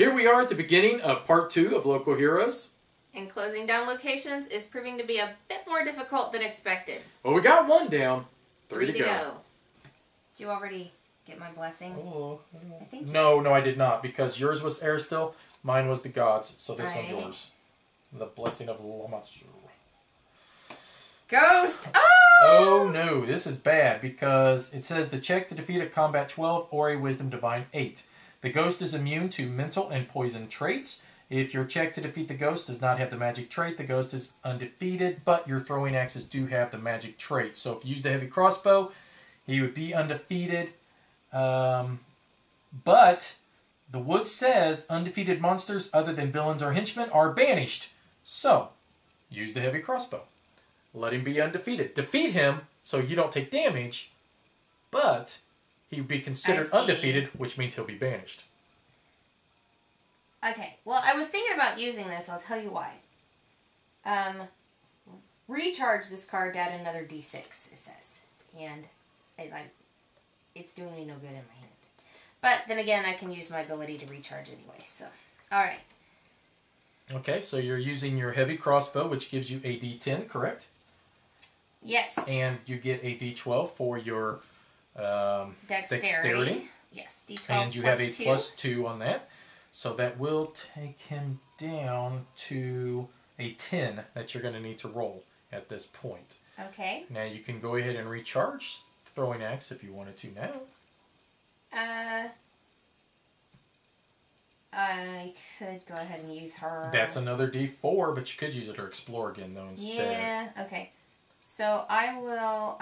Here we are at the beginning of part 2 of Local Heroes. And closing down locations is proving to be a bit more difficult than expected. Well, we got 1 down. 3 to go. Did you already get my blessing? Oh, I think no, I did not, because yours was air still, mine was the gods, so this one's yours. The blessing of Lamatsu. Ghost! Oh no, this is bad, because it says the check to defeat a combat 12 or a wisdom divine 8. The ghost is immune to mental and poison traits. If your check to defeat the ghost does not have the magic trait, the ghost is undefeated, but your throwing axes do have the magic trait. So if you use the heavy crossbow, he would be undefeated. But the wood says undefeated monsters other than villains or henchmen are banished. So, use the heavy crossbow. Let him be undefeated. Defeat him so you don't take damage, but he would be considered undefeated, which means he'll be banished. Okay, well, I was thinking about using this. I'll tell you why. Recharge this card to add another d6, it says. And it's doing me no good in my hand. But then again, I can use my ability to recharge anyway, so. Alright. Okay, so you're using your heavy crossbow, which gives you a d10, correct? Yes. And you get a d12 for your dexterity. Yes, d12 and you have a plus 2 on that. So that will take him down to a 10 that you're going to need to roll at this point. Okay. Now you can go ahead and recharge the throwing axe if you wanted to now. I could go ahead and use her. That's another d4, but you could use it to explore again though instead. Yeah, okay. So I will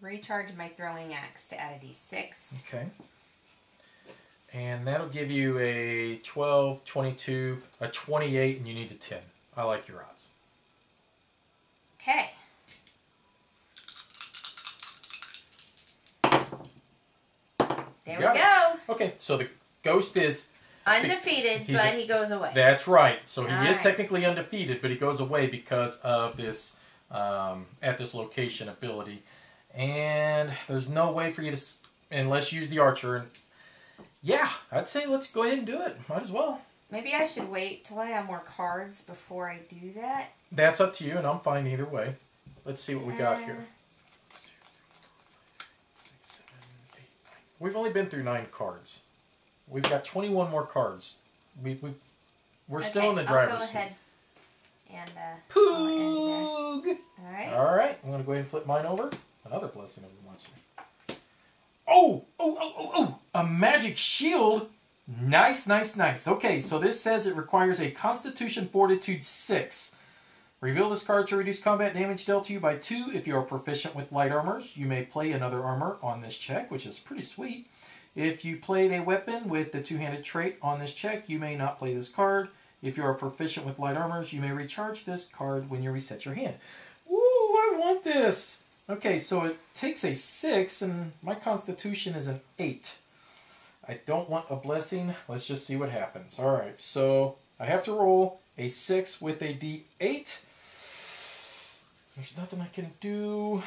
recharge my throwing axe to add a d6. Okay. And that'll give you a 12, 22, a 28, and you need a 10. I like your odds. Okay. There we go. Okay, so the ghost is undefeated, but he goes away. That's right. So he is technically undefeated, but he goes away because of this at this location ability. And there's no way for you to, unless you use the archer. And yeah, I'd say let's go ahead and do it. Might as well. Maybe I should wait till I have more cards before I do that. That's up to you, and I'm fine either way. Let's see what we got here. 6, 7, 8, 9. We've only been through 9 cards. We've got 21 more cards. We're still in the driver's seat. Go ahead and Poog! Alright. Alright, I'm going to go ahead and flip mine over. Another blessing of the monster. Oh! A magic shield! Nice, nice, nice. Okay, so this says it requires a Constitution Fortitude 6. Reveal this card to reduce combat damage dealt to you by 2 if you are proficient with light armors. You may play another armor on this check, which is pretty sweet. If you played a weapon with the two-handed trait on this check, you may not play this card. If you are proficient with light armors, you may recharge this card when you reset your hand. Ooh, I want this! Okay, so it takes a 6, and my Constitution is an 8. I don't want a blessing. Let's just see what happens. Alright, so I have to roll a 6 with a d8. There's nothing I can do.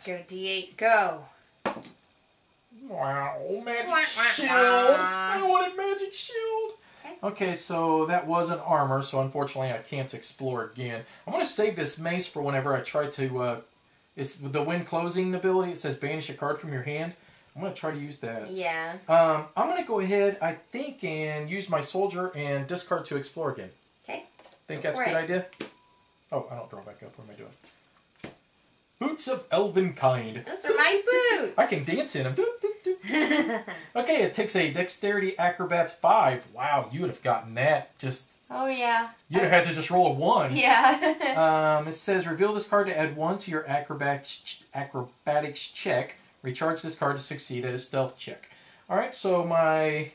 Go d8, go. Wow, magic shield. I wanted magic shield. Okay, so that was an armor, so unfortunately I can't explore again. I'm going to save this mace for whenever I try to... it's the when closing ability. It says banish a card from your hand. I'm going to try to use that. Yeah. I'm going to go ahead, I think, and use my soldier and discard to explore again. Okay. Think that's a good idea? Oh, I don't draw back up. What am I doing? Boots of elven kind. Those are my boots. I can dance in them. Okay, it takes a dexterity acrobats 5. Wow, you would have gotten that. Just. Oh yeah. You'd have had to just roll a 1. Yeah. It says reveal this card to add 1 to your acrobatics check. Recharge this card to succeed at a stealth check. Alright, so my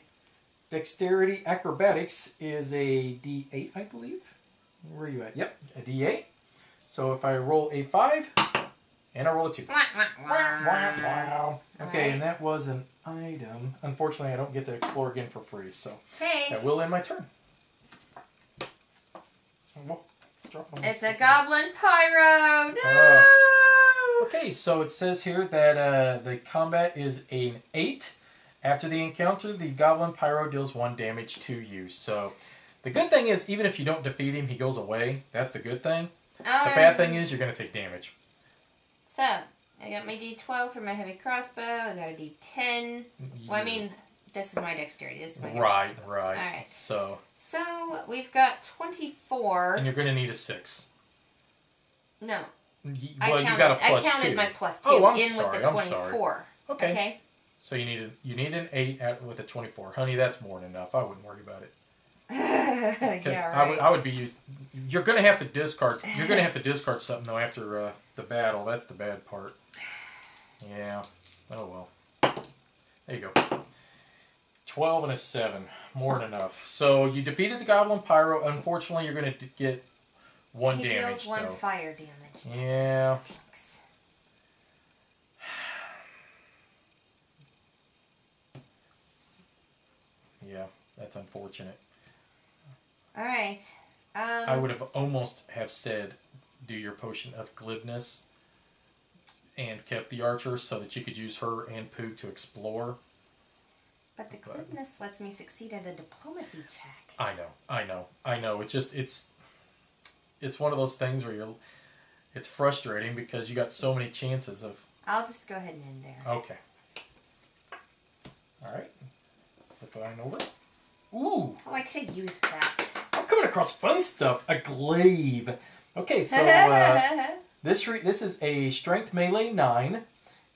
dexterity acrobatics is a d8, I believe. Where are you at? Yep, a d8. So if I roll a 5, and I roll a 2. Wow. Okay, and that was an item. Unfortunately, I don't get to explore again for free, so that will end my turn. It's a goblin pyro! No! Okay, so it says here that the combat is an 8, After the encounter, the Goblin Pyro deals 1 damage to you. So, the good thing is, even if you don't defeat him, he goes away. That's the good thing. The bad thing is, you're going to take damage. So, I got my D12 for my heavy crossbow. I got a D10. Well, I mean, this is my dexterity. This is my right. All right. So, we've got 24. And you're going to need a 6. No. You got a plus 2. I counted my plus 2 with the 24. Okay. So you need an 8 with a 24. Honey, that's more than enough. I wouldn't worry about it. Yeah, right. I would be used. You're going to have to discard. You're going to have to discard something though after the battle. That's the bad part. Yeah. Oh well. There you go. 12 and a 7, more than enough. So you defeated the Goblin Pyro. Unfortunately, you're going to get 1 damage. He deals 1 fire damage. That yeah. Stinks. Yeah, that's unfortunate. All right. I would have almost have said, do your potion of glibness and kept the archer so that you could use her and Poog to explore. But the glibness lets me succeed at a diplomacy check. I know. It's one of those things where it's frustrating because you got so many chances of... I'll just go ahead and end there. Okay. All right. Flip mine over. Ooh. Oh, I could have used that. I'm coming across fun stuff. A glaive. Okay, so this is a strength melee 9.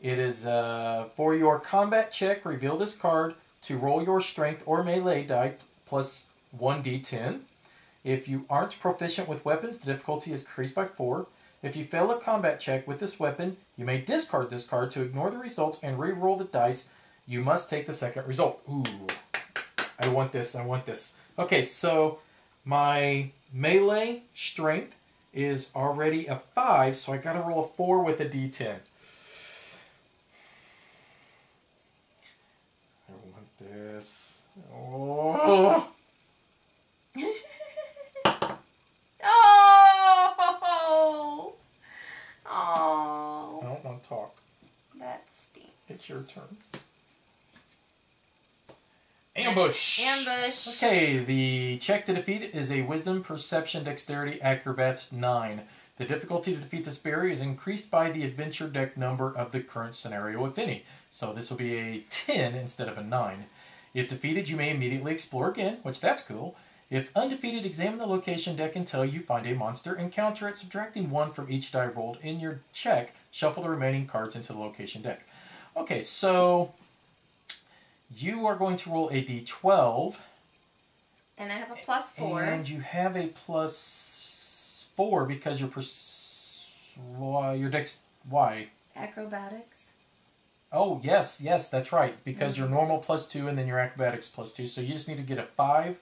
It is for your combat check. Reveal this card to roll your strength or melee die plus 1d10. If you aren't proficient with weapons, the difficulty is increased by 4. If you fail a combat check with this weapon, you may discard this card to ignore the results and re-roll the dice. You must take the second result. Ooh. I want this. Okay, so my melee strength is already a 5, so I gotta roll a 4 with a d10. I want this. Oh! Oh! I don't want to talk. That stinks. It's your turn. Ambush! Okay, the check to defeat is a Wisdom, Perception, Dexterity, Acrobats 9. The difficulty to defeat this berry is increased by the adventure deck number of the current scenario, if any. So this will be a 10 instead of a 9. If defeated, you may immediately explore again, which that's cool. If undefeated, examine the location deck until you find a monster. Encounter it, subtracting 1 from each die rolled in your check. Shuffle the remaining cards into the location deck. Okay, so you are going to roll a d12. And I have a plus 4. And you have a plus 4 because your dex... Why? Acrobatics. Oh, yes, that's right. Because your normal plus 2 and then your acrobatics plus 2. So you just need to get a 5.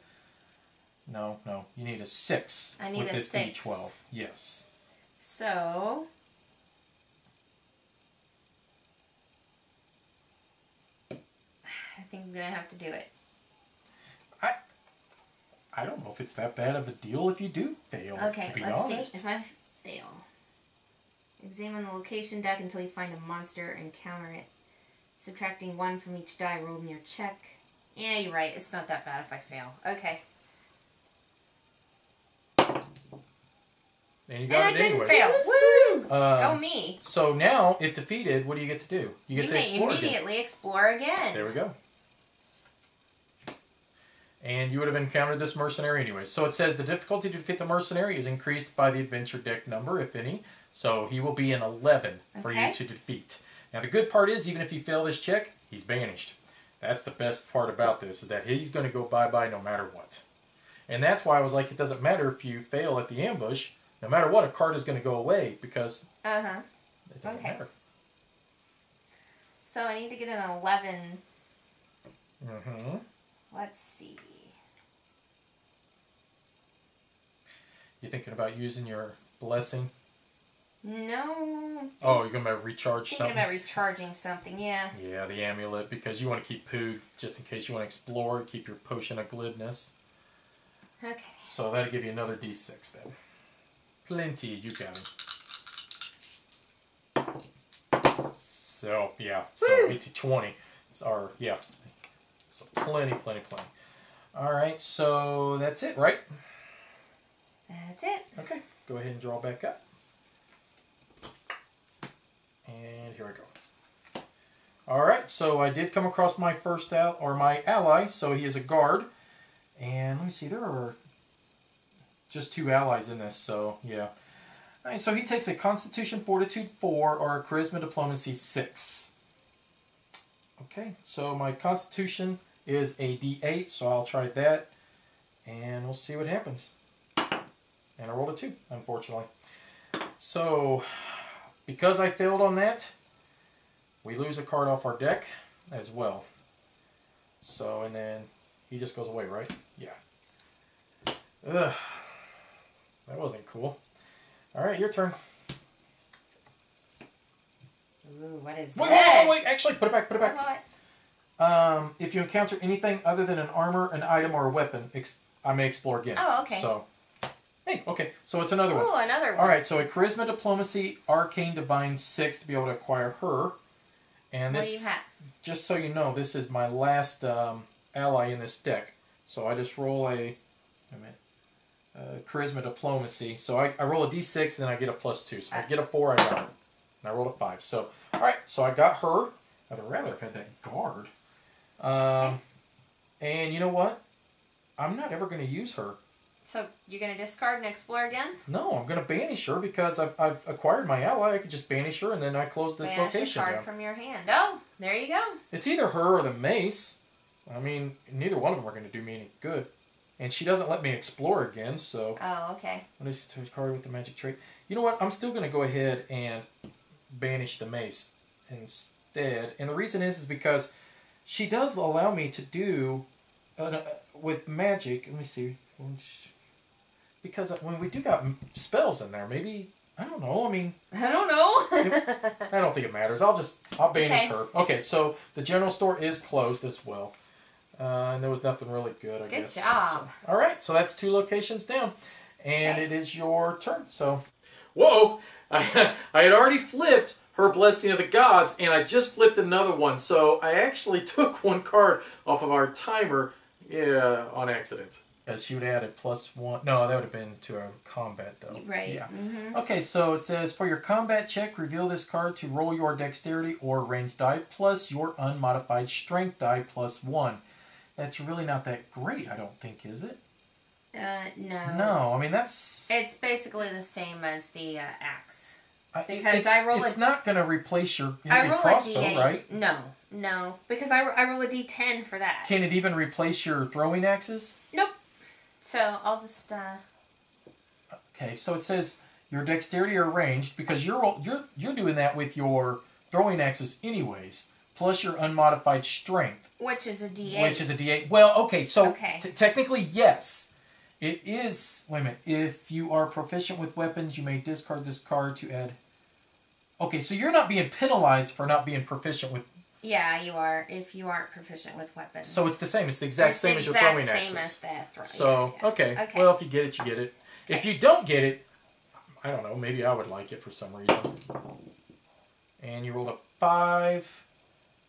No, you need a 6 I need with a this 6. d12. Yes. So... I think I'm going to have to do it. I don't know if it's that bad of a deal if you do fail, okay, to be let's honest. see if I fail. Examine the location deck until you find a monster and counter it. Subtracting 1 from each die rolled in your check. Yeah, you're right. It's not that bad if I fail. Okay. And you got it didn't anyways. fail. Woo! Go me. So now, if defeated, what do you get to do? You get to explore immediately explore again. There we go. And you would have encountered this mercenary anyway. So it says the difficulty to defeat the mercenary is increased by the adventure deck number, if any. So he will be an 11 for you to defeat. Now the good part is, even if you fail this check, he's banished. That's the best part about this, is that he's going to go bye-bye no matter what. And that's why I was like, it doesn't matter if you fail at the ambush. No matter what, a card is going to go away because it doesn't matter. So I need to get an 11. Mm-hmm. Let's see. You thinking about using your blessing? No. Oh, you're going to recharge something? Thinking about recharging something, yeah. Yeah, the amulet, because you want to keep Poog just in case you want to explore, keep your potion of glibness. Okay. So that'll give you another d6 then. Plenty, you got it. So, yeah, so 18, 20. Or, yeah, So plenty. All right, so that's it, right? That's it. Okay, go ahead and draw back up. And here I go. All right, so I did come across my first my ally, so he is a guard. And let me see, there are just 2 allies in this, so yeah. All right, so he takes a Constitution Fortitude 4 or a Charisma Diplomacy 6. Okay, so my Constitution is a D8, so I'll try that. And we'll see what happens. And I rolled a 2, unfortunately. So, because I failed on that, we lose a card off our deck as well. So, and then he just goes away, right? Yeah. Ugh. That wasn't cool. Alright, your turn. Ooh, what is wait. Actually, put it back. What? If you encounter anything other than an armor, an item, or a weapon, I may explore again. Oh, okay. So, hey, okay. So it's another one. Ooh, another one. Alright, so a Charisma Diplomacy Arcane Divine 6 to be able to acquire her. And this, what do you have? just so you know, this is my last ally in this deck. So I just roll Charisma Diplomacy. So I roll a d6 and then I get a +2. So if I get a 4, I got it. And I rolled a 5. So, alright, so I got her. I'd rather have had that guard. And you know what? I'm not ever going to use her. So you're going to discard and explore again? No, I'm going to banish her because I've acquired my ally. I could just banish her and then I close this location a card down. from your hand. Oh, there you go. It's either her or the mace. I mean, neither one of them are going to do me any good. And she doesn't let me explore again, so... Oh, okay. What is this card with the magic trait? You know what? I'm still going to go ahead and banish the mace instead. And the reason is because she does allow me to do... with magic... Let me see... Because when we do got spells in there, maybe, I don't know, I mean... I don't know. I don't think it matters. I'll banish her. Okay, so the general store is closed as well. And there was nothing really good, I guess. Good job. So, all right, so that's 2 locations down. And it is your turn, so... Whoa! I had already flipped her Blessing of the Gods, and I just flipped another one. So I actually took 1 card off of our timer on accident. She would add a +1. No, that would have been to our combat, though. Right. Yeah. Mm-hmm. Okay, so it says, for your combat check, reveal this card to roll your dexterity or range die plus your unmodified strength die +1. That's really not that great, I don't think, is it? No. No, I mean, that's... It's basically the same as the axe. It's not going to replace your heavy crossbow, right? No. Because I roll a d10 for that. Can it even replace your throwing axes? Nope. So I'll just... Okay, so it says your dexterity or ranged, because you're doing that with your throwing axes anyways, plus your unmodified strength. Which is a d8. Well, okay, so technically, yes. It is... Wait a minute. If you are proficient with weapons, you may discard this card to add... Okay, so you're not being penalized for not being proficient with... Yeah, you are, if you aren't proficient with weapons. So it's the same. It's the exact same as your throwing axes. Same as the throwing. So, yeah. Okay. Well, if you get it, you get it. Okay. If you don't get it, I don't know, maybe I would like it for some reason. And you rolled a 5.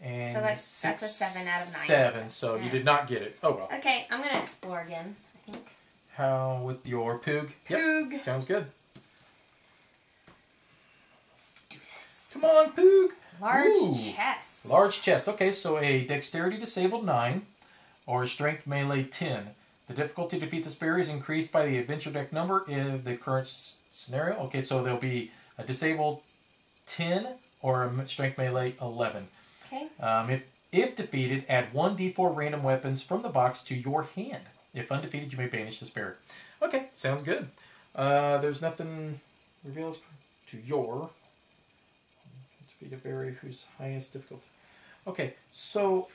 And so that's a 7 out of 9. 7, so you did not get it. Oh, well. Okay, I'm going to explore again, I think. How with your Poog? Poog. Yep, sounds good. Let's do this. Come on, Poog. Large chest. Large chest. Okay, so a dexterity disabled 9 or a strength melee 10. The difficulty to defeat this barrier is increased by the adventure deck number in the current scenario. Okay, so there'll be a disabled 10 or a strength melee 11. Okay. If defeated, add 1d4 random weapons from the box to your hand. If undefeated, you may banish this barrier. Okay, sounds good. There's nothing revealed to your... Defeat a barrier whose highest difficulty. Okay, so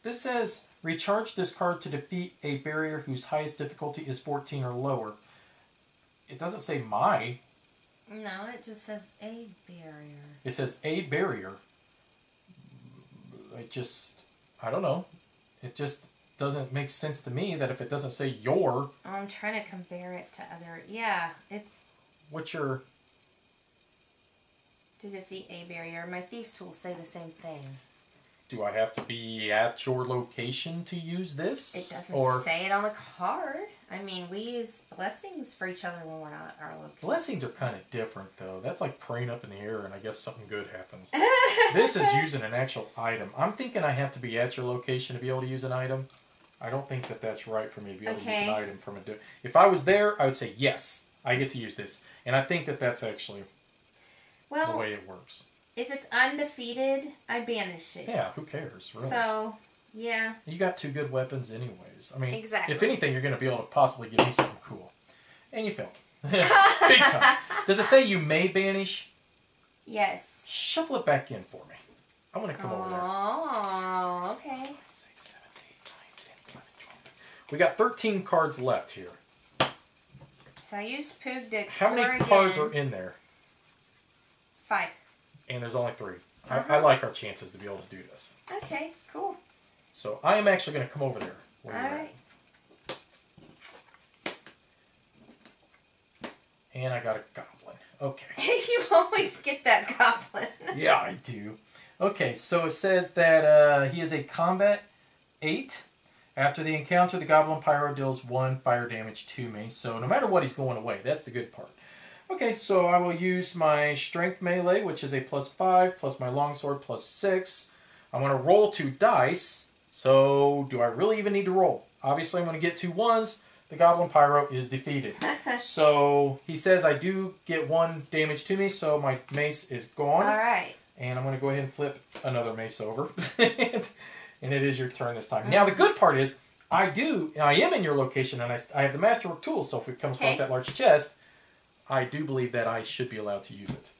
this says recharge this card to defeat a barrier whose highest difficulty is 14 or lower. It doesn't say my. No, it just says a barrier. It says a barrier. I don't know. It just doesn't make sense to me that if it doesn't say your... I'm trying to compare it to other... Yeah, it's... What's your... To defeat a barrier. My Thieves' Tools say the same thing. do I have to be at your location to use this? It doesn't say it on the card. I mean, we use blessings for each other when we're not at our location. Blessings are kind of different, though. That's like praying up in the air, and I guess something good happens. This is using an actual item. I'm thinking I have to be at your location to be able to use an item. I don't think that that's right for me to be able to use an item from a... If I was there, I would say, yes, I get to use this. And I think that that's actually the way it works. If it's undefeated, I banish it. Yeah, who cares, really? So... yeah. You got 2 good weapons anyways. I mean, exactly. If anything, you're going to be able to possibly give me something cool. And you failed. Big time. Does it say you may banish? Yes. Shuffle it back in for me. I want to come over there. Oh, okay. 6, 7, 8, 9, 10, 11, 12. We got 13 cards left here. So I used Poog to explore. How many cards are in there? 5. And there's only 3. I like our chances to be able to do this. Okay, cool. So I am actually going to come over there. All right. And I got a goblin. Okay. You always get that goblin. Yeah, I do. Okay, so it says that he is a combat 8. After the encounter, the Goblin Pyro deals 1 fire damage to me. So no matter what, he's going away. That's the good part. Okay, so I will use my strength melee, which is a +5, plus my longsword +6. I'm going to roll 2 dice. So do I really even need to roll? Obviously, I'm going to get 2 1s. The Goblin Pyro is defeated. So he says I do get 1 damage to me, so my mace is gone. All right. And I'm going to go ahead and flip another mace over. And it is your turn this time. Now, the good part is, I am in your location, and I have the Masterwork tool, so if it comes across that large chest, I do believe that I should be allowed to use it.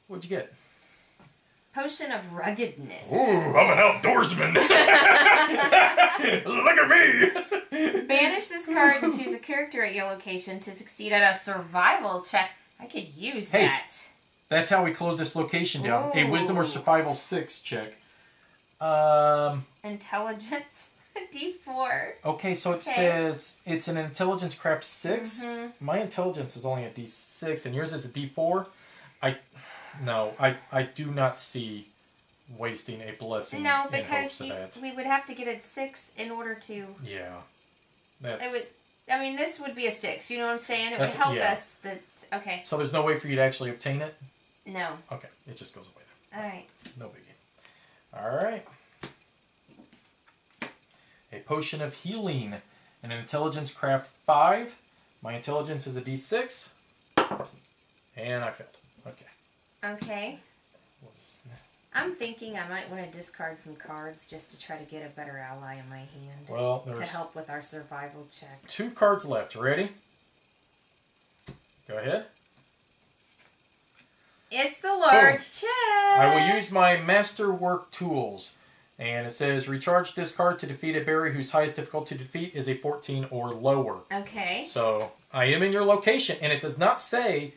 What'd you get? Potion of Ruggedness. Ooh, I'm an outdoorsman. Look at me. Banish this card and choose a character at your location to succeed at a survival check. I could use that. That's how we close this location down. Ooh. A Wisdom or Survival 6 check. Intelligence D4. Okay, so it says it's an Intelligence Craft 6. Mm-hmm. My Intelligence is only a D6, and yours is a D4. I do not see wasting a blessing. No, because we would have to get a 6 in order to... Yeah. This would be a 6, you know what I'm saying? It would help us. Okay. So there's no way for you to actually obtain it? No. Okay, it just goes away then. Alright. No biggie. Alright. A Potion of Healing. An Intelligence Craft 5. My Intelligence is a D6. And I failed. Okay. Okay. I'm thinking I might want to discard some cards just to try to get a better ally in my hand. Well, there's... to help with our survival check. 2 cards left. Ready? Go ahead. It's the large chest. I will use my Masterwork tools. And it says, recharge this card to defeat a berry whose highest difficulty to defeat is a 14 or lower. Okay. So, I am in your location, and it does not say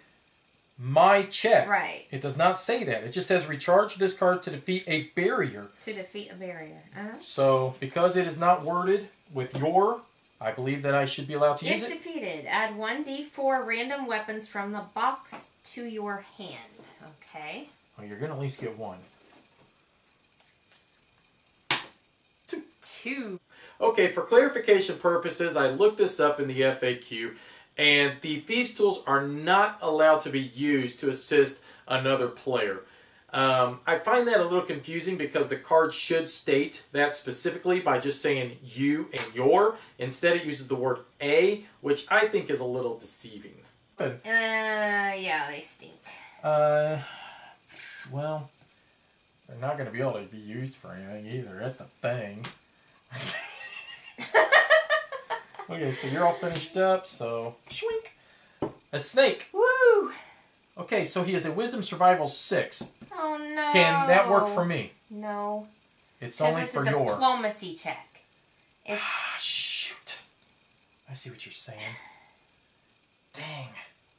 my check. Right. It does not say that. It just says, recharge this card to defeat a barrier. To defeat a barrier. Uh-huh. So, because it is not worded with your, I believe that I should be allowed to use it. If defeated, add 1d4 random weapons from the box to your hand. Okay. Well, you're going to at least get 1. 2. Okay, for clarification purposes, I looked this up in the FAQ, and the Thieves' Tools are not allowed to be used to assist another player. I find that a little confusing because the card should state that specifically by just saying you and your. Instead, it uses the word a, which I think is a little deceiving. Yeah, they stink. Well, they're not going to be able to be used for anything either. That's the thing. Okay, so you're all finished up, so... Shwink! A snake! Woo! Okay, so he has a Wisdom Survival 6. Oh, no. Can that work for me? No. It's only for your... It's a diplomacy check. It's... Ah, shoot. I see what you're saying. Dang.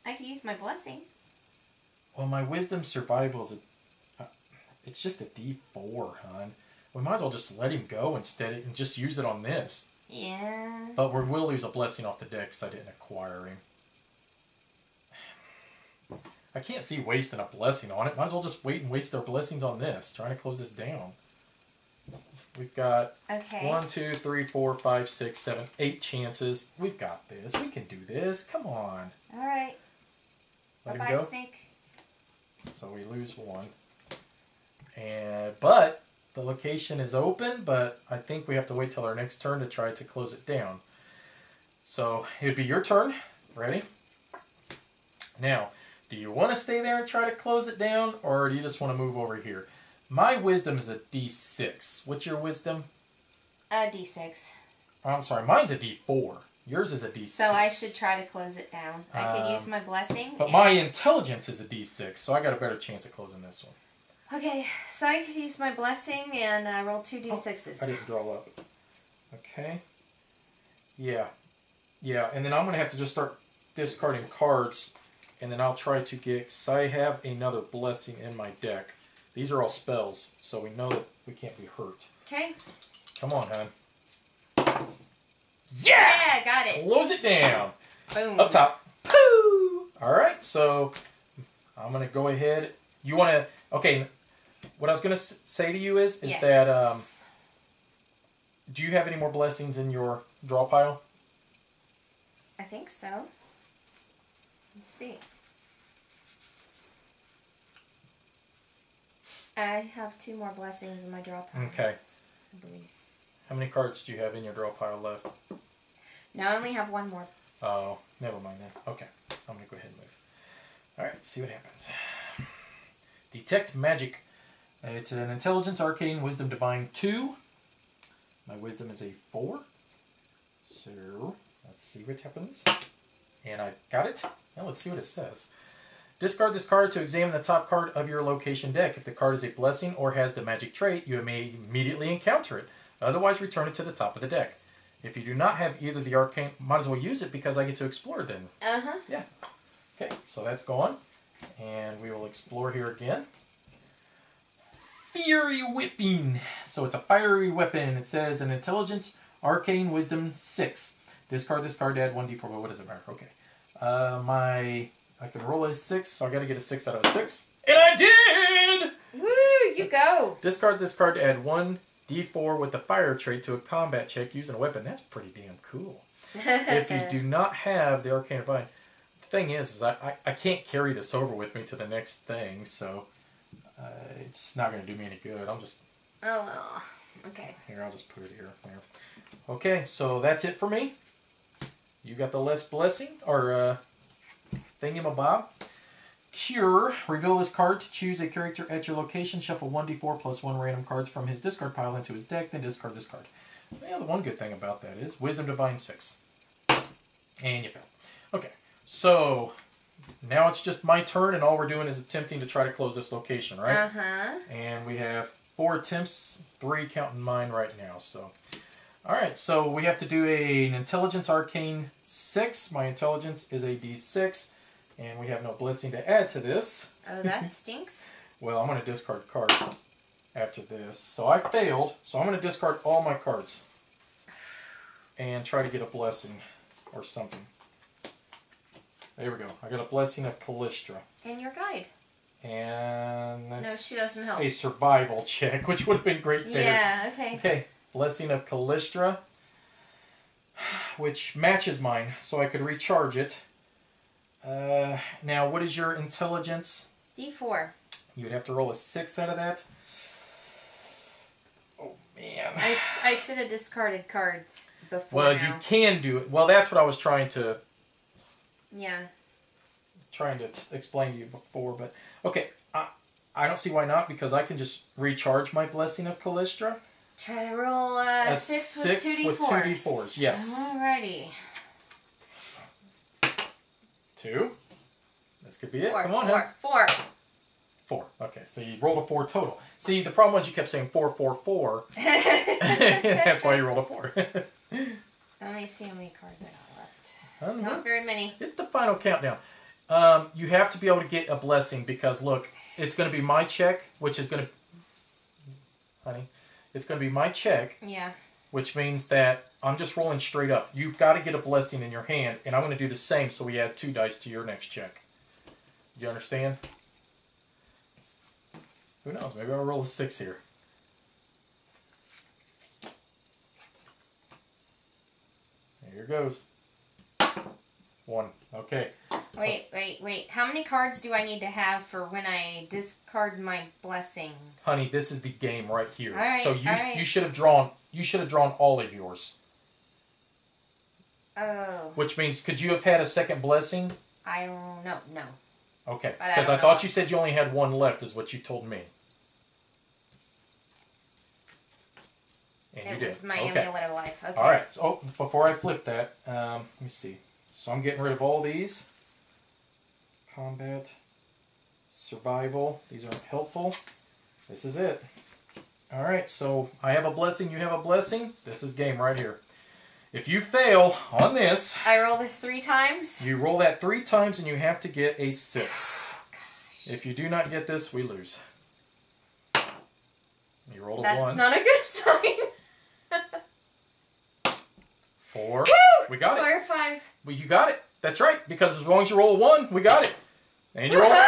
I could use my blessing. Well, my Wisdom Survival is a... it's just a D4, hon. We might as well just let him go instead and just use it on this. Yeah. But we will lose a blessing off the deck because I didn't acquire him. I can't see wasting a blessing on it. Might as well just wait and waste their blessings on this. Trying to close this down. We've got Okay. 1, 2, 3, 4, 5, 6, 7, 8 chances. We've got this. We can do this. Come on. All right. Let him Bye-bye, go. snake. So we lose 1. But the location is open, but I think we have to wait till our next turn to try to close it down. So it would be your turn. Ready? Now, do you want to stay there and try to close it down, or do you just want to move over here? My wisdom is a D6. What's your wisdom? A D6. Oh, I'm sorry, mine's a D4. Yours is a D6. So I should try to close it down. I can use my blessing. But my intelligence is a D6, so I got a better chance of closing this one. Okay, so I could use my blessing and roll 2 D6s. I didn't draw up. Okay. Yeah. Yeah, and then I'm going to have to just start discarding cards, and then I'll try to get, because I have another blessing in my deck. These are all spells, so we know that we can't be hurt. Okay. Come on, hon. Yeah! Got it. Close it down. Boom. Up top. Pooh! Alright, so I'm going to go ahead. You want to... Okay, what I was going to say to you is yes. that... do you have any more blessings in your draw pile? I think so. Let's see. I have 2 more blessings in my draw pile. Okay. I believe. How many cards do you have in your draw pile left? No, I only have 1 more. Oh, never mind then. Okay. I'm going to go ahead and move. Alright, see what happens. Detect Magic. It's an Intelligence, Arcane, Wisdom, Divine 2. My Wisdom is a 4. So, let's see what happens. And I got it. Now let's see what it says. Discard this card to examine the top card of your location deck. If the card is a blessing or has the magic trait, you may immediately encounter it. Otherwise, return it to the top of the deck. If you do not have either the arcane, might as well use it because I get to explore then. Uh-huh. Yeah. Okay, so that's gone. And we will explore here again. Fury Whipping. So it's a fiery weapon. It says an Intelligence, Arcane, Wisdom 6. Discard this card to add 1d4, but what does it matter? Okay. I can roll a 6, so I got to get a 6 out of a 6. And I did! Woo, you go! Discard this card to add 1d4 with the fire trait to a combat check using a weapon. That's pretty damn cool. If you do not have the Arcane Divine, the thing is I can't carry this over with me to the next thing, so it's not going to do me any good. I'll just... Oh, well. Okay. Here, I'll just put it here. There. Okay, so that's it for me. You got the less blessing, or thingamabob. Cure. Reveal this card to choose a character at your location. Shuffle 1d4 plus 1 random cards from his discard pile into his deck, then discard this card. Well, the one good thing about that is Wisdom Divine 6. And you fail. Okay, so now it's just my turn, and all we're doing is attempting to try to close this location, right? Uh-huh. And we have 4 attempts, 3 counting mine right now, so... Alright, so we have to do an Intelligence Arcane 6. My Intelligence is a D6, and we have no blessing to add to this. Oh, that stinks. Well, I'm going to discard cards after this. So I failed, so I'm going to discard all my cards and try to get a blessing or something. There we go. I got a Blessing of Callistra. And your guide. And that's no, she doesn't help. a survival check, which would have been great there. Yeah, okay. Okay. Blessing of Callistra, which matches mine, so I could recharge it. Now, what is your intelligence? D4. You would have to roll a 6 out of that. Oh, man. I should have discarded cards before Well, now. you can do it. Well, that's what I was trying to Yeah. explain to you before. But, okay, I don't see why not, because I can just recharge my Blessing of Callistra. Try to roll a 6 with 2d4s. With 2d4s, yes. Alrighty. 2. This could be it. 4, Come on, 4. 4. Okay, so you rolled a 4 total. See, the problem was you kept saying 4, 4, 4. That's why you rolled a 4. Let me see how many cards I got left. Not very many. It's the final countdown. You have to be able to get a blessing because, look, it's going to be my check, which is going to... Honey... It's going to be my check, yeah, which means that I'm just rolling straight up. You've got to get a blessing in your hand, and I'm going to do the same so we add 2 dice to your next check. You understand? Who knows? Maybe I'll roll a 6 here. Here goes. 1. Okay. Wait. How many cards do I need to have for when I discard my blessing? Honey, this is the game right here. All right, so you should have drawn all of yours. Oh. Which means, could you have had a second blessing? I don't know. No. Okay. Because I thought you said you only had 1 left, is what you told me. And it you was did. my okay. amulet of life. Okay. All right. So, before I flip that, let me see. So I'm getting rid of all these. Combat, survival. These aren't helpful. This is it. All right. So I have a blessing. You have a blessing. This is game right here. If you fail on this, I roll this 3 times. you roll that 3 times, and you have to get a 6. Oh, gosh. If you do not get this, we lose. You rolled a 1. That's not a good sign. 4. Woo! We got it. 4 or 5. Well, you got it. That's right. Because as long as you roll a 1, we got it. And you roll a 1.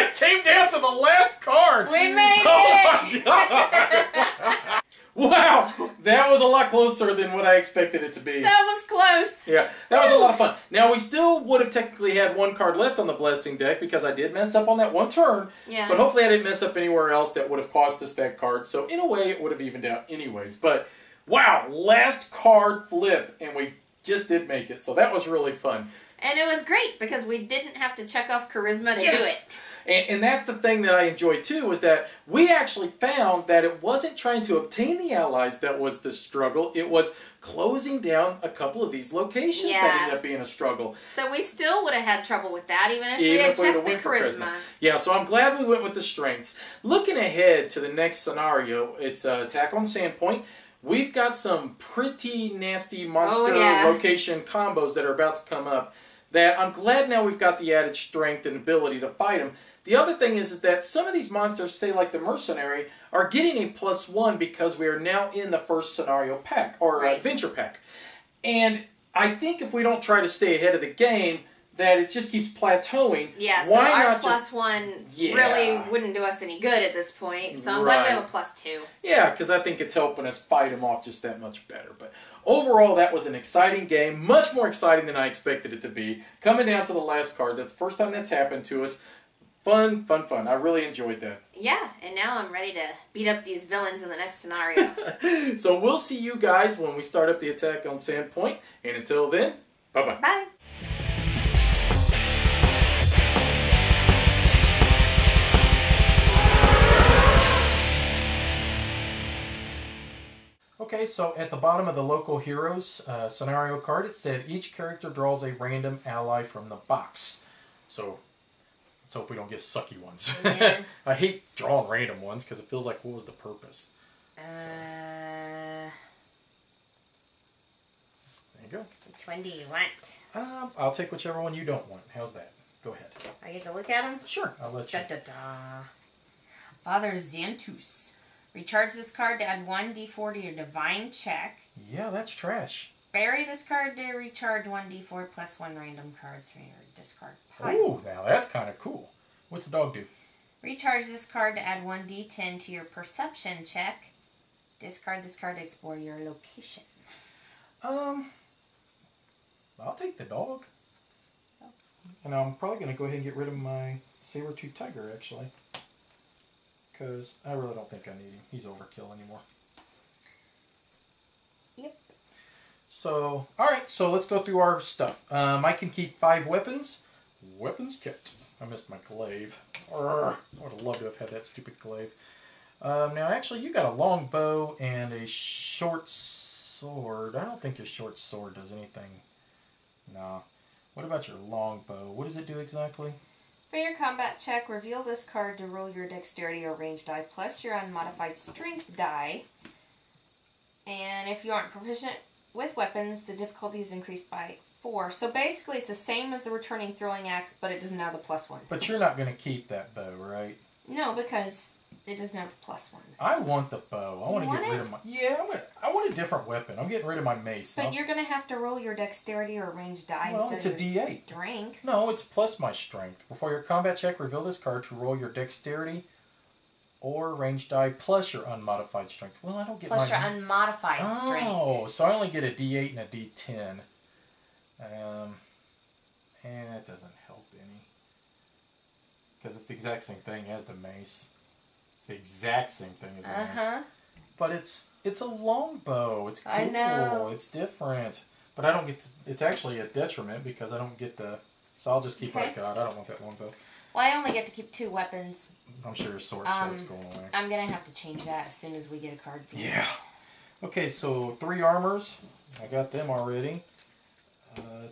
It came down to the last card. We made it. Oh my god. Wow. That was a lot closer than what I expected it to be. That was close. Yeah, that was a lot of fun. Now, we still would have technically had 1 card left on the blessing deck because I did mess up on that 1 turn. Yeah. But hopefully I didn't mess up anywhere else that would have cost us that card. So in a way, it would have evened out anyways. But wow, last card flip, and we just did make it. So that was really fun. And it was great because we didn't have to check off charisma to do it. And that's the thing that I enjoyed too, is that we actually found that it wasn't trying to obtain the allies that was the struggle. It was closing down a couple of these locations that ended up being a struggle. So we still would have had trouble with that, even if we had checked the charisma. Yeah, so I'm glad we went with the strengths. Looking ahead to the next scenario, it's Attack on Sandpoint. We've got some pretty nasty monster location combos that are about to come up that I'm glad now we've got the added strength and ability to fight them. The other thing is that some of these monsters, say like the Mercenary, are getting a +1 because we are now in the first scenario pack, or adventure pack. And I think if we don't try to stay ahead of the game, that it just keeps plateauing. Yeah, so our +1 really wouldn't do us any good at this point. So I'm glad we have a +2. Yeah, because I think it's helping us fight them off just that much better. But overall, that was an exciting game. Much more exciting than I expected it to be. Coming down to the last card. That's the first time that's happened to us. Fun, fun, fun. I really enjoyed that. Yeah, and now I'm ready to beat up these villains in the next scenario. So we'll see you guys when we start up the Attack on Sandpoint. And until then, bye-bye. Bye. Okay, so at the bottom of the local heroes scenario card, it said each character draws a random ally from the box. So let's hope we don't get sucky ones. Yeah. I hate drawing random ones because it feels like, what was the purpose? There you go. Which one do you want? I'll take whichever one you don't want. How's that? Go ahead. I get to look at them? Sure, I'll let you. Father Xantus. Recharge this card to add 1d4 to your divine check. Yeah, that's trash. Bury this card to recharge 1d4 plus 1 random cards from your discard pile. Ooh, now that's kind of cool. What's the dog do? Recharge this card to add 1d10 to your perception check. Discard this card to explore your location. I'll take the dog. And I'm probably going to go ahead and get rid of my saber-tooth tiger, actually. Because I really don't think I need him. He's overkill anymore. Yep. So, alright, so let's go through our stuff. I can keep 5 weapons. Weapons kept. I missed my glaive. I would have loved to have had that stupid glaive. Now, actually, you got a long bow and a short sword. I don't think your short sword does anything. No. What about your long bow? What does it do exactly? For your combat check, reveal this card to roll your dexterity or range die plus your unmodified strength die. And if you aren't proficient with weapons, the difficulty is increased by 4. So basically it's the same as the returning throwing axe, but it doesn't have the +1. But you're not going to keep that bow, right? No, because it doesn't have the +1. I want the bow. I want to get rid of my... Yeah, I want a different weapon. I'm getting rid of my mace. But you're going to have to roll your dexterity or range die instead of your D8. Strength. No, it's plus my strength. Before your combat check, reveal this card to roll your dexterity or range die plus your unmodified strength. Well, I don't get plus my... your unmodified strength. Oh, so I only get a D8 and a D10. And that doesn't help any. Because it's the exact same thing as the mace. It's the exact same thing as the mace. But it's a longbow. It's cool. I know. It's different. But I don't get to, it's actually a detriment because I don't get the... So I'll just keep what I got. I don't want that longbow. Well, I only get to keep 2 weapons. I'm sure your sword's going away. I'm going to have to change that as soon as we get a card for you. Yeah. Okay, so 3 armors. I got them already.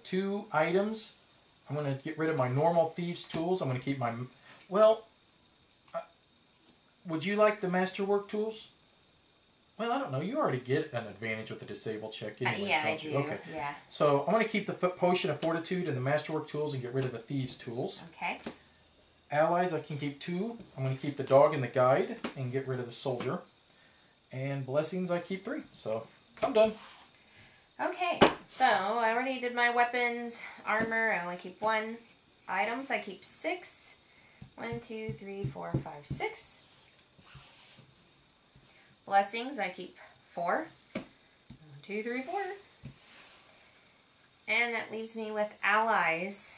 2 items. I'm going to get rid of my normal thieves' tools. I'm going to keep my... Well, would you like the Masterwork tools? Well, I don't know. You already get an advantage with the disabled check anyways, yeah, don't you? I do. Okay. Yeah. So I'm going to keep the Potion of Fortitude and the Masterwork tools and get rid of the thieves' tools. Okay. Allies, I can keep 2. I'm going to keep the dog and the guide and get rid of the soldier. And blessings, I keep 3. So I'm done. Okay, so I already did my weapons, armor, I only keep 1. Items, I keep 6. 1, 2, 3, 4, 5, 6. Blessings, I keep 4. 1, 2, 3, 4. And that leaves me with allies,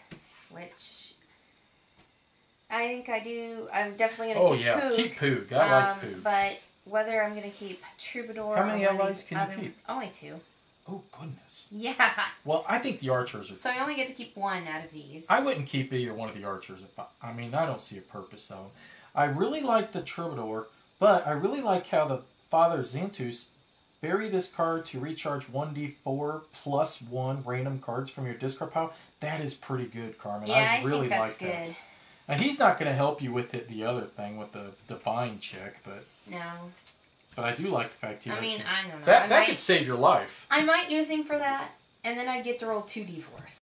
which I think I do. I'm definitely going to keep Poog. Keep Poog. I like Poog. But whether I'm going to keep Troubadour How many or allies can you keep? Only 2. Oh, goodness. Yeah. Well, I think the archers are... So I only get to keep 1 out of these. I wouldn't keep either one of the archers. I mean, I don't see a purpose of them. I really like the Troubadour, but I really like how the Father Xantus bury this card to recharge 1d4 plus 1 random cards from your discard pile. That is pretty good, Carmen. Yeah, I really think that's like good. that. And he's not going to help you with it, the other thing, with the divine check, but... No. But I do like the fact he... I mean, I don't know. That could save your life. I might use him for that, and then I'd get to roll 2d4s.